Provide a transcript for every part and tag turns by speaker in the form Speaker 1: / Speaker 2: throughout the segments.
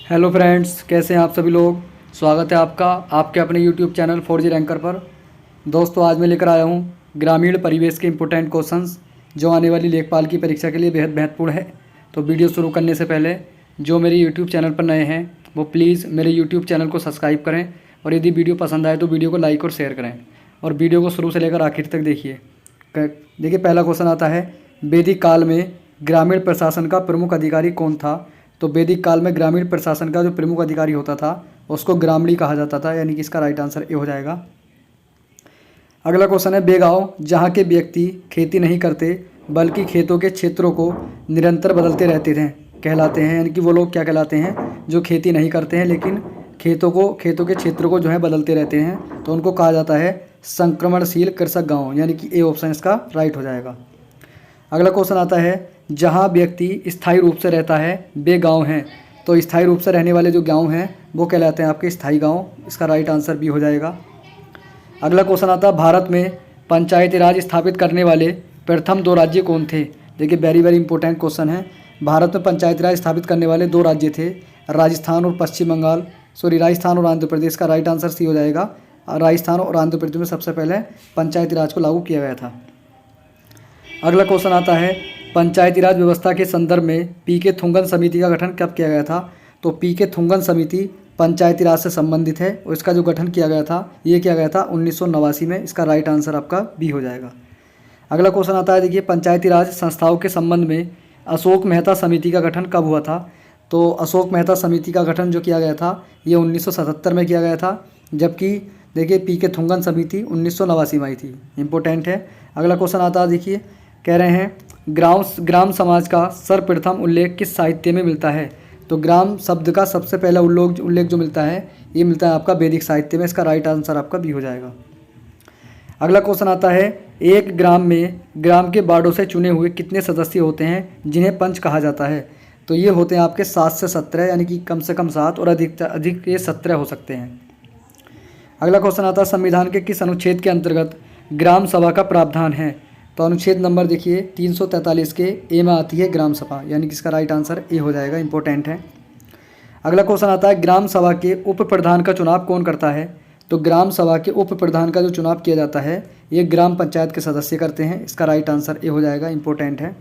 Speaker 1: Hello friends, कैसे हैं आप सभी लोग। स्वागत है आपका आपके अपने यूट्यूब चैनल 4G रैंकर पर। दोस्तों, आज मैं लेकर आया हूं ग्रामीण परिवेश के इंपॉर्टेंट क्वेश्चंस जो आने वाली लेखपाल की परीक्षा के लिए बेहद महत्वपूर्ण है। तो वीडियो शुरू करने से पहले जो मेरे यूट्यूब चैनल पर नए हैं वो प्लीज़ मेरे यूट्यूब चैनल को सब्सक्राइब करें और यदि वीडियो पसंद आए तो वीडियो को लाइक और शेयर करें और वीडियो को शुरू से लेकर आखिर तक देखिए। देखिए, पहला क्वेश्चन आता है, वैदिक काल में ग्रामीण प्रशासन का प्रमुख अधिकारी कौन था। तो वैदिक काल में ग्रामीण प्रशासन का जो प्रमुख अधिकारी होता था उसको ग्रामणी कहा जाता था, यानी कि इसका राइट आंसर ए हो जाएगा। अगला क्वेश्चन है, वे गाँव जहाँ के व्यक्ति खेती नहीं करते बल्कि खेतों के क्षेत्रों को निरंतर बदलते रहते थे कहलाते हैं, यानी कि वो लोग क्या कहलाते हैं, जो खेती नहीं करते हैं लेकिन खेतों के क्षेत्रों को जो है बदलते रहते हैं, तो उनको कहा जाता है संक्रमणशील कृषक गाँव, यानी कि ए ऑप्शन इसका राइट हो जाएगा। अगला क्वेश्चन आता है, जहाँ व्यक्ति स्थायी रूप से रहता है वे गांव हैं। तो स्थायी रूप से रहने वाले जो गांव हैं वो कहलाते हैं आपके स्थायी गांव, इसका राइट आंसर भी हो जाएगा। अगला क्वेश्चन आता है, भारत में पंचायती राज स्थापित करने वाले प्रथम 2 राज्य कौन थे। देखिए, वेरी वेरी इंपॉर्टेंट क्वेश्चन है। भारत में पंचायती राज स्थापित करने वाले 2 राज्य थे, राजस्थान और पश्चिम बंगाल, राजस्थान और आंध्र प्रदेश, का राइट आंसर सी हो जाएगा। राजस्थान और आंध्र प्रदेश में सबसे पहले पंचायती राज को लागू किया गया था। अगला क्वेश्चन आता है, पंचायती राज व्यवस्था के संदर्भ में पीके थुंगन समिति का गठन कब किया गया था। तो पीके थुंगन समिति पंचायती राज से संबंधित है और इसका जो गठन किया गया था ये किया गया था 1989 में, इसका राइट आंसर आपका बी हो जाएगा। अगला क्वेश्चन आता है, देखिए, पंचायती राज संस्थाओं के संबंध में अशोक मेहता समिति का गठन कब हुआ था। तो अशोक मेहता समिति का गठन जो किया गया था ये 1977 में किया गया था, जबकि देखिए पीके थुंगन समिति 1989 में आई थी। इंपॉर्टेंट है। अगला क्वेश्चन आता है, देखिए, कह रहे हैं ग्राम समाज का सर्वप्रथम उल्लेख किस साहित्य में मिलता है। तो ग्राम शब्द का सबसे पहला उल्लेख जो मिलता है ये मिलता है आपका वैदिक साहित्य में, इसका राइट आंसर आपका बी हो जाएगा। अगला क्वेश्चन आता है, एक ग्राम में ग्राम के वार्डों से चुने हुए कितने सदस्य होते हैं जिन्हें पंच कहा जाता है। तो ये होते हैं आपके 7 से 17, यानी कि कम से कम 7 और अधिक ये 17 हो सकते हैं। अगला क्वेश्चन आता है, संविधान के किस अनुच्छेद के अंतर्गत ग्राम सभा का प्रावधान है। तो अनुच्छेद नंबर देखिए 343 के ए में आती है ग्राम सभा, यानी कि इसका राइट आंसर ए हो जाएगा। इंपॉर्टेंट है। अगला क्वेश्चन आता है, ग्राम सभा के उप प्रधान का चुनाव कौन करता है। तो ग्राम सभा के उप प्रधान का जो चुनाव किया जाता है ये ग्राम पंचायत के सदस्य करते हैं, इसका राइट आंसर ए हो जाएगा। इंपॉर्टेंट है।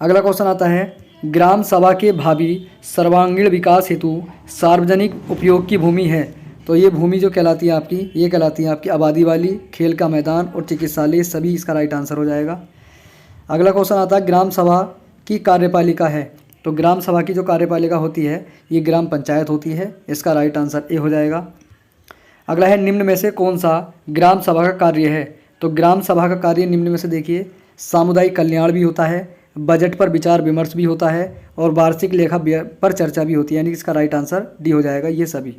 Speaker 1: अगला क्वेश्चन आता है, ग्राम सभा के भावी सर्वांगीण विकास हेतु सार्वजनिक उपयोग की भूमि है। तो ये भूमि जो कहलाती है आपकी, ये कहलाती है आपकी आबादी वाली, खेल का मैदान और चिकित्सालय, सभी इसका राइट आंसर हो जाएगा। अगला क्वेश्चन आता है, ग्राम सभा की कार्यपालिका है। तो ग्राम सभा की जो कार्यपालिका होती है ये ग्राम पंचायत होती है, इसका राइट आंसर ए हो जाएगा। अगला है, निम्न में से कौन सा ग्राम सभा का कार्य है। तो ग्राम सभा का कार्य निम्न में से देखिए, सामुदायिक कल्याण भी होता है, बजट पर विचार विमर्श भी होता है और वार्षिक लेखा पर चर्चा भी होती है, यानी कि इसका राइट आंसर डी हो जाएगा, ये सभी।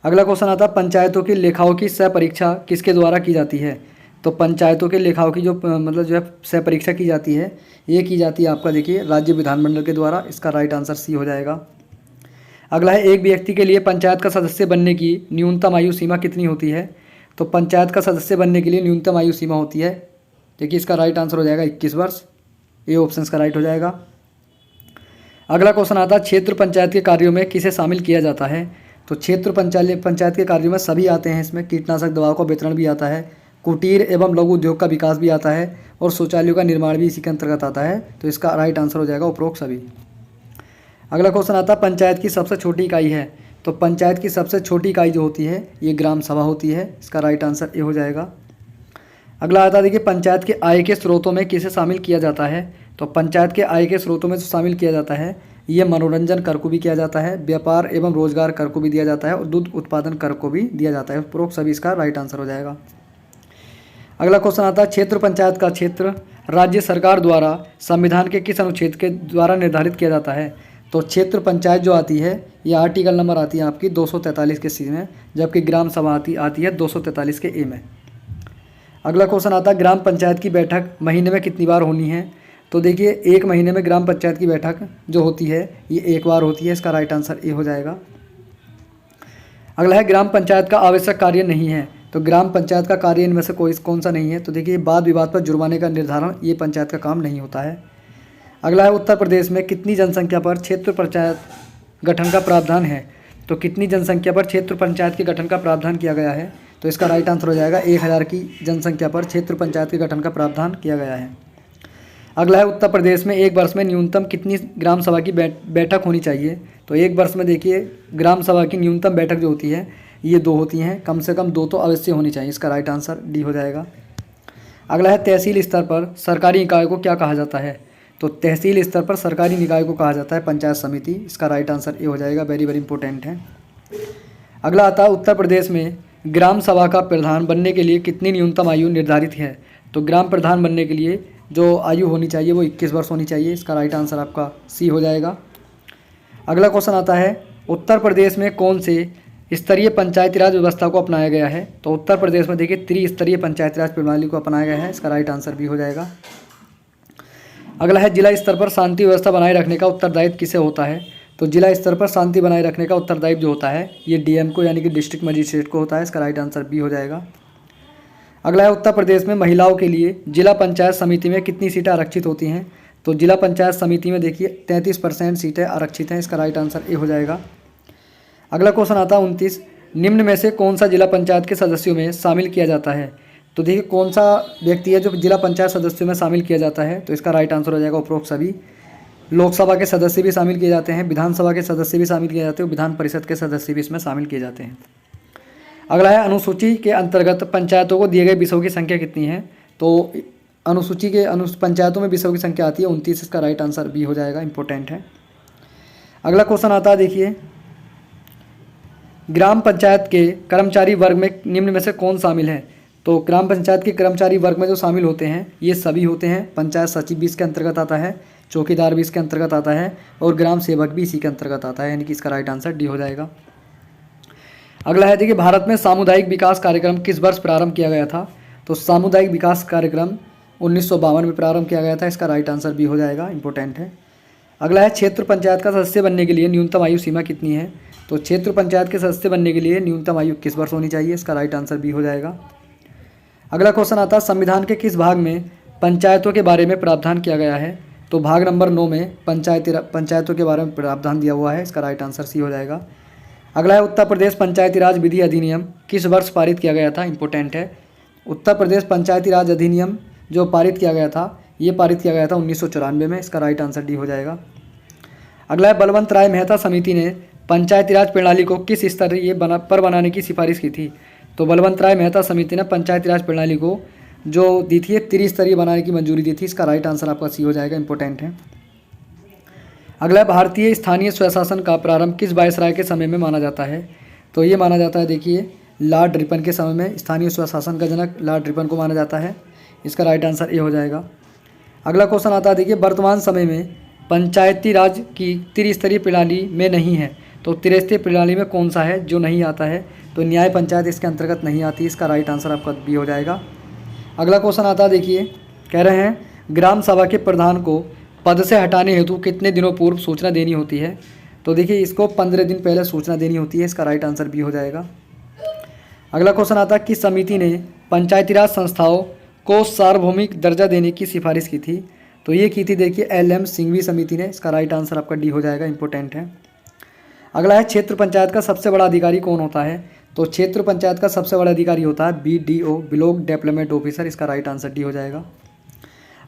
Speaker 1: अगला क्वेश्चन आता है, पंचायतों की लेखाओं की सह परीक्षा किसके द्वारा की जाती है। तो पंचायतों के लेखाओं की जो है सह परीक्षा की जाती है ये की जाती है आपका, देखिए, राज्य विधानमंडल के द्वारा, इसका राइट आंसर सी हो जाएगा। अगला है, एक व्यक्ति के लिए पंचायत का सदस्य बनने की न्यूनतम आयु सीमा कितनी होती है। तो पंचायत का सदस्य बनने के लिए न्यूनतम आयु सीमा होती है, देखिए, इसका राइट आंसर हो जाएगा 21 वर्ष, ये ऑप्शन का राइट हो जाएगा। अगला क्वेश्चन आता है, क्षेत्र पंचायत के कार्यों में किसे शामिल किया जाता है। तो क्षेत्र पंचायत के कार्यों में सभी आते हैं, इसमें कीटनाशक दवाओं का वितरण भी आता है, कुटीर एवं लघु उद्योग का विकास भी आता है और शौचालयों का निर्माण भी इसी के अंतर्गत आता है, तो इसका राइट आंसर हो जाएगा उपरोक्त सभी। अगला क्वेश्चन आता है, पंचायत की सबसे छोटी इकाई है। तो पंचायत की सबसे छोटी इकाई जो होती है ये ग्राम सभा होती है, इसका राइट आंसर ए हो जाएगा। अगला आता है, देखिए, पंचायत के आय के स्रोतों में किसे शामिल किया जाता है। तो पंचायत के आय के स्रोतों में जो शामिल किया जाता है ये मनोरंजन कर को भी किया जाता है, व्यापार एवं रोजगार कर को भी दिया जाता है और दूध उत्पादन कर को भी दिया जाता है, उपरोक्त सभी इसका राइट आंसर हो जाएगा। अगला क्वेश्चन आता है, क्षेत्र पंचायत का क्षेत्र राज्य सरकार द्वारा संविधान के किस अनुच्छेद के द्वारा निर्धारित किया जाता है। तो क्षेत्र पंचायत जो आती है ये आर्टिकल नंबर आती है आपकी 243 के सी में, जबकि ग्राम सभा आती है 243 के ए में। अगला क्वेश्चन आता है, ग्राम पंचायत की बैठक महीने में कितनी बार होनी है। तो देखिए, 1 महीने में ग्राम पंचायत की बैठक जो होती है ये 1 बार होती है, इसका राइट आंसर ए हो जाएगा। अगला है, ग्राम पंचायत का आवश्यक कार्य नहीं है। तो ग्राम पंचायत का कार्य इनमें से कौन सा नहीं है। तो देखिए, वाद विवाद पर जुर्माने का निर्धारण ये पंचायत का काम नहीं होता है। अगला है, उत्तर प्रदेश में कितनी जनसंख्या पर क्षेत्र पंचायत गठन का प्रावधान है। तो कितनी जनसंख्या पर क्षेत्र पंचायत के गठन का प्रावधान किया गया है? तो इसका राइट आंसर हो जाएगा 1000 की जनसंख्या पर क्षेत्र पंचायत के गठन का प्रावधान किया गया है। अगला है उत्तर प्रदेश में एक वर्ष में न्यूनतम कितनी ग्राम सभा की बैठक होनी चाहिए? तो एक वर्ष में देखिए ग्राम सभा की न्यूनतम बैठक जो होती है ये 2 होती हैं, कम से कम 2 तो अवश्य होनी चाहिए। इसका राइट आंसर डी हो जाएगा। अगला है तहसील स्तर पर सरकारी निकाय को क्या कहा जाता है? तो तहसील स्तर पर सरकारी निकाय को कहा जाता है पंचायत समिति। इसका राइट आंसर ए हो जाएगा, वेरी वेरी इंपॉर्टेंट है। अगला आता है उत्तर प्रदेश में ग्राम सभा का प्रधान बनने के लिए कितनी न्यूनतम आयु निर्धारित है? तो ग्राम प्रधान बनने के लिए जो आयु होनी चाहिए वो 21 वर्ष होनी चाहिए। इसका राइट आंसर आपका सी हो जाएगा। अगला क्वेश्चन आता है उत्तर प्रदेश में कौन से स्तरीय पंचायती राज व्यवस्था को अपनाया गया है? तो उत्तर प्रदेश में देखिए त्रिस्तरीय पंचायती राज प्रणाली को अपनाया गया है। इसका राइट आंसर भी हो जाएगा। अगला है जिला स्तर पर शांति व्यवस्था बनाए रखने का उत्तरदायित्व किसे होता है? तो जिला स्तर पर शांति बनाए रखने का उत्तरदायित्व जो होता है ये डीएम को यानी कि डिस्ट्रिक्ट मजिस्ट्रेट को होता है। इसका राइट आंसर बी हो जाएगा। अगला है उत्तर प्रदेश में महिलाओं के लिए जिला पंचायत समिति में कितनी सीटें आरक्षित होती हैं? तो जिला पंचायत समिति में देखिए 33% सीटें आरक्षित हैं। इसका राइट आंसर ए हो जाएगा। अगला क्वेश्चन आता है 29, निम्न में से कौन सा जिला पंचायत के सदस्यों में शामिल किया जाता है? तो देखिए कौन सा व्यक्ति है जो जिला पंचायत सदस्यों में शामिल किया जाता है? तो इसका राइट आंसर हो जाएगा उपरोक्त सभी। लोकसभा के सदस्य भी शामिल किए जाते हैं, विधानसभा के सदस्य भी शामिल किए जाते हैं, विधान परिषद के सदस्य भी इसमें शामिल किए जाते हैं। अगला है अनुसूची के अंतर्गत पंचायतों को दिए गए विषयों की संख्या कितनी है? तो अनुसूची के पंचायतों में विषयों की संख्या आती है 29। इसका राइट आंसर बी हो जाएगा, इंपॉर्टेंट है। अगला क्वेश्चन आता है देखिए ग्राम पंचायत के कर्मचारी वर्ग में निम्न में से कौन शामिल है? तो ग्राम पंचायत के कर्मचारी वर्ग में जो शामिल होते हैं ये सभी होते हैं। पंचायत सचिव भी इसके अंतर्गत आता है, चौकीदार भी इसके अंतर्गत आता है और ग्राम सेवक भी इसी के अंतर्गत आता है, यानी कि इसका राइट आंसर डी हो जाएगा। अगला है देखिए भारत में सामुदायिक विकास कार्यक्रम किस वर्ष प्रारंभ किया गया था? तो सामुदायिक विकास कार्यक्रम 1952 में प्रारंभ किया गया था। इसका राइट आंसर बी हो जाएगा, इंपॉर्टेंट है। अगला है क्षेत्र पंचायत का सदस्य बनने के लिए न्यूनतम आयु सीमा कितनी है? तो क्षेत्र पंचायत के सदस्य बनने के लिए न्यूनतम आयु 21 वर्ष होनी चाहिए। इसका राइट आंसर बी हो जाएगा। अगला क्वेश्चन आता है संविधान के किस भाग में पंचायतों के बारे में प्रावधान किया गया है? तो भाग नंबर 9 में पंचायतों के बारे में प्रावधान दिया हुआ है। इसका राइट आंसर सी हो जाएगा। अगला है उत्तर प्रदेश पंचायती राज विधि अधिनियम किस वर्ष पारित किया गया था? इंपॉर्टेंट है। उत्तर प्रदेश पंचायती राज अधिनियम जो पारित किया गया था ये पारित किया गया था 1994 में। इसका राइट आंसर डी हो जाएगा। अगला है बलवंत राय मेहता समिति ने पंचायती राज प्रणाली को किस स्तरीय पर बनाने की सिफारिश की थी? तो बलवंत राय मेहता समिति ने पंचायती राज प्रणाली को जो दी थी त्रिस्तरीय बनाने की मंजूरी दी थी। इसका राइट आंसर आपका सी हो जाएगा, इंपॉर्टेंट है। अगला भारतीय स्थानीय स्वशासन का प्रारंभ किस वायसराय के समय में माना जाता है? तो ये माना जाता है देखिए लॉर्ड रिपन के समय में स्थानीय स्वशासन का जनक लॉर्ड रिपन को माना जाता है। इसका राइट आंसर ए हो जाएगा। अगला क्वेश्चन आता है देखिए वर्तमान समय में पंचायती राज की त्रिस्तरीय प्रणाली में नहीं है, तो त्रिस्तरीय प्रणाली में कौन सा है जो नहीं आता है? तो न्याय पंचायत इसके अंतर्गत नहीं आती। इसका राइट आंसर आपका बी हो जाएगा। अगला क्वेश्चन आता है देखिए कह रहे हैं ग्राम सभा के प्रधान को पद से हटाने हेतु कितने दिनों पूर्व सूचना देनी होती है? तो देखिए इसको 15 दिन पहले सूचना देनी होती है। इसका राइट आंसर बी हो जाएगा। अगला क्वेश्चन आता है किस समिति ने पंचायती राज संस्थाओं को सार्वभौमिक दर्जा देने की सिफारिश की थी? तो ये की थी देखिए LM सिंघवी समिति ने। इसका राइट आंसर आपका डी हो जाएगा, इंपॉर्टेंट है। अगला है क्षेत्र पंचायत का सबसे बड़ा अधिकारी कौन होता है? तो क्षेत्र पंचायत का सबसे बड़ा अधिकारी होता है BDO, ब्लॉक डेवलपमेंट ऑफिसर। इसका राइट आंसर डी हो जाएगा।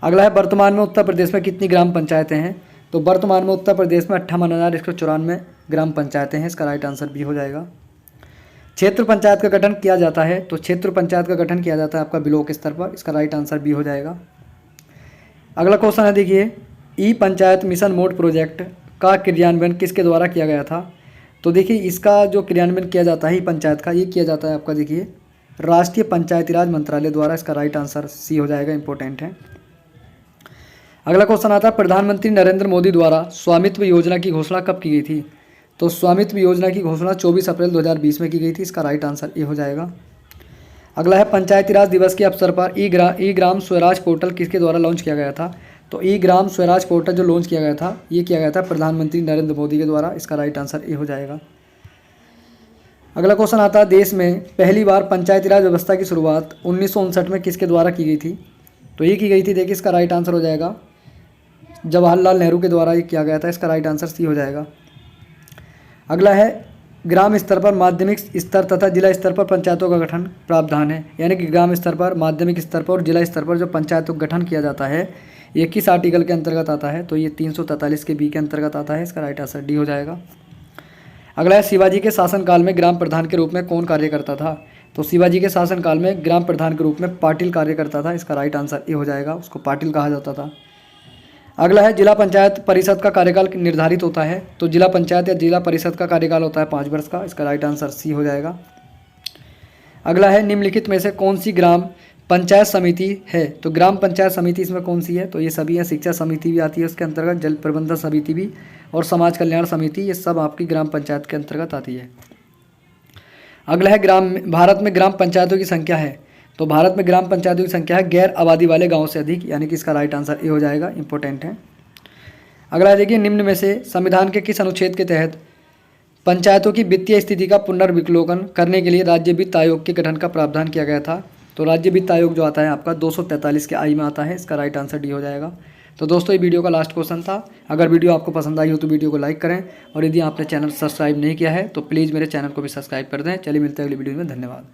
Speaker 1: अगला है वर्तमान में उत्तर प्रदेश में कितनी ग्राम पंचायतें हैं? तो वर्तमान में उत्तर प्रदेश में 58,194 ग्राम पंचायतें हैं। इसका राइट आंसर बी हो जाएगा। क्षेत्र पंचायत का गठन किया जाता है, तो क्षेत्र पंचायत का गठन किया जाता है आपका ब्लॉक स्तर पर। इसका राइट आंसर बी हो जाएगा। अगला क्वेश्चन है देखिए ई पंचायत मिशन मोड प्रोजेक्ट का क्रियान्वयन किसके द्वारा किया गया था? तो देखिए इसका जो क्रियान्वयन किया जाता है ई पंचायत का, ये किया जाता है आपका देखिए राष्ट्रीय पंचायती राज मंत्रालय द्वारा। इसका राइट आंसर सी हो जाएगा, इंपॉर्टेंट है। अगला क्वेश्चन आता है प्रधानमंत्री नरेंद्र मोदी द्वारा स्वामित्व योजना की घोषणा कब की गई थी? तो स्वामित्व योजना की घोषणा 24 अप्रैल 2020 में की गई थी। इसका राइट आंसर ए हो जाएगा। अगला है पंचायती राज दिवस के अवसर पर ई ग्राम स्वराज पोर्टल किसके द्वारा लॉन्च किया गया था? तो ई ग्राम स्वराज पोर्टल जो लॉन्च किया गया था ये किया गया था प्रधानमंत्री नरेंद्र मोदी के द्वारा। इसका राइट आंसर ए हो जाएगा। अगला क्वेश्चन आता है देश में पहली बार पंचायती राज व्यवस्था की शुरुआत 1959 में किसके द्वारा की गई थी? तो ये की गई थी देखिए इसका राइट आंसर हो जाएगा जवाहरलाल नेहरू के द्वारा ये किया गया था। इसका राइट आंसर सी हो जाएगा। अगला है ग्राम स्तर पर माध्यमिक स्तर तथा जिला स्तर पर पंचायतों का गठन प्रावधान है। यानी कि ग्राम स्तर पर, माध्यमिक स्तर पर और जिला स्तर पर जो पंचायतों का गठन किया जाता है ये किस आर्टिकल के अंतर्गत आता है, तो ये 343 के बी के अंतर्गत आता है। इसका राइट आंसर डी हो जाएगा। अगला है शिवाजी के शासनकाल में ग्राम प्रधान के रूप में कौन कार्य करता था, तो शिवाजी के शासनकाल में ग्राम प्रधान के रूप में पाटिल कार्य करता था। इसका राइट आंसर ए हो जाएगा, उसको पाटिल कहा जाता था। अगला है जिला पंचायत परिषद का कार्यकाल निर्धारित होता है, तो जिला पंचायत या जिला परिषद का कार्यकाल होता है 5 वर्ष का। इसका राइट आंसर सी हो जाएगा। अगला है निम्नलिखित में से कौन सी ग्राम पंचायत समिति है, तो ग्राम पंचायत समिति इसमें कौन सी है, तो ये सभी है। शिक्षा समिति भी आती है उसके अंतर्गत, जल प्रबंधन समिति भी और समाज कल्याण समिति, ये सब आपकी ग्राम पंचायत के अंतर्गत आती है। अगला है भारत में ग्राम पंचायतों की संख्या है, तो भारत में ग्राम पंचायतों की संख्या है गैर आबादी वाले गाँव से अधिक, यानी कि इसका राइट आंसर ए हो जाएगा, इंपॉर्टेंट है। अगला देखिए निम्न में से संविधान के किस अनुच्छेद के तहत पंचायतों की वित्तीय स्थिति का पुनर्विलोकन करने के लिए राज्य वित्त आयोग के गठन का प्रावधान किया गया था, तो राज्य वित्त आयोग जो आता है आपका 243 के आई में आता है। इसका राइट आंसर डी हो जाएगा। तो दोस्तों ये वीडियो का लास्ट क्वेश्चन था। अगर वीडियो आपको पसंद आई हो तो वीडियो को लाइक करें और यदि आपने चैनल सब्सक्राइब नहीं किया है तो प्लीज़ मेरे चैनल को भी सब्सक्राइब कर दें। चलिए मिलते हैं अगली वीडियो में, धन्यवाद।